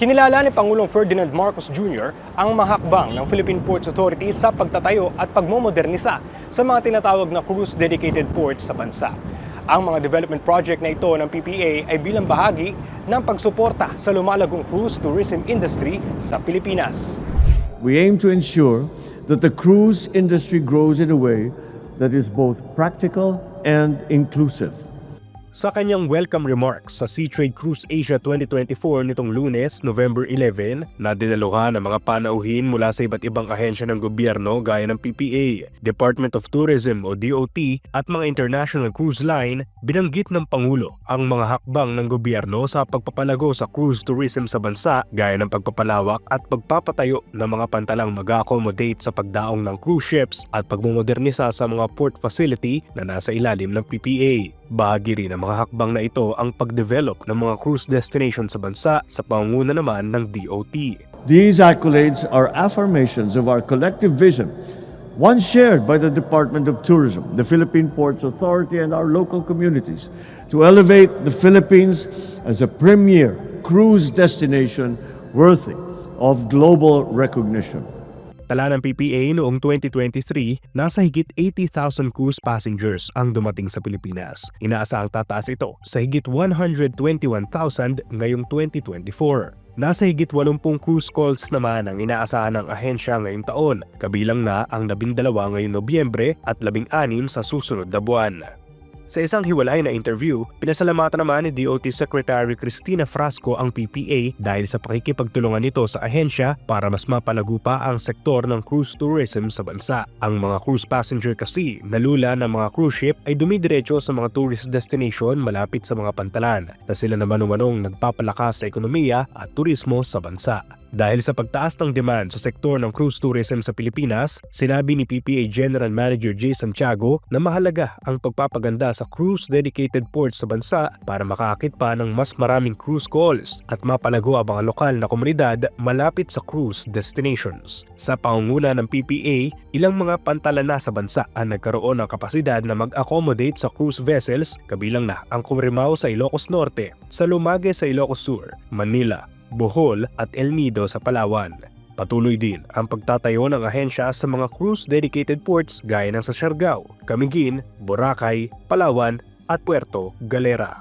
Kinilala ni Pangulong Ferdinand Marcos Jr. ang mga hakbang ng Philippine Ports Authority sa pagtatayo at pagmomodernisa sa mga tinatawag na cruise-dedicated ports sa bansa. Ang mga development project na ito ng PPA ay bilang bahagi ng pagsuporta sa lumalagong cruise tourism industry sa Pilipinas. We aim to ensure that the cruise industry grows in a way that is both practical and inclusive. Sa kanyang welcome remarks sa Seatrade Cruise Asia 2024 nitong Lunes, November 11, nadinaluhan ang mga panauhin mula sa iba't ibang ahensya ng gobyerno gaya ng PPA, Department of Tourism o DOT at mga international cruise line. Binanggit ng Pangulo ang mga hakbang ng gobyerno sa pagpapalago sa cruise tourism sa bansa gaya ng pagpapalawak at pagpapatayo ng mga pantalang mag-accommodate sa pagdaong ng cruise ships at pagmomodernisa sa mga port facility na nasa ilalim ng PPA. Bahagi rin ng mga hakbang na ito ang pag-develop ng mga cruise destination sa bansa sa pangunguna naman ng DOT. These accolades are affirmations of our collective vision, one shared by the Department of Tourism, the Philippine Ports Authority, and our local communities, to elevate the Philippines as a premier cruise destination worthy of global recognition. Tala ng PPA noong 2023, nasa higit 80,000 cruise passengers ang dumating sa Pilipinas. Inaasahang tataas ito sa higit 121,000 ngayong 2024. Nasa higit 80 cruise calls naman ang inaasahan ng ahensya ngayong taon, kabilang na ang 12 ngayong Nobyembre at 16 sa susunod na buwan. Sa isang hiwalay na interview, pinasalamatan naman ni DOT Secretary Cristina Frasco ang PPA dahil sa pakikipagtulungan nito sa ahensya para mas mapalago pa ang sektor ng cruise tourism sa bansa. Ang mga cruise passenger kasi nalula ng mga cruise ship ay dumidiretso sa mga tourist destination malapit sa mga pantalan na sila naman umanong nagpapalakas sa ekonomiya at turismo sa bansa. Dahil sa pagtaas ng demand sa sektor ng cruise tourism sa Pilipinas, sinabi ni PPA General Manager Jay Santiago na mahalaga ang pagpapaganda sa cruise-dedicated ports sa bansa para makaakit pa ng mas maraming cruise calls at mapalago ang mga lokal na komunidad malapit sa cruise destinations. Sa pangunguna ng PPA, ilang mga pantalan na sa bansa ang nagkaroon ng kapasidad na mag-accommodate sa cruise vessels, kabilang na ang Cumrimao sa Ilocos Norte, Salumage sa Ilocos Sur, Manila, Bohol at El Nido sa Palawan. Patuloy din ang pagtatayo ng ahensya sa mga cruise-dedicated ports gaya ng sa Siargao, Camiguin, Boracay, Palawan at Puerto Galera.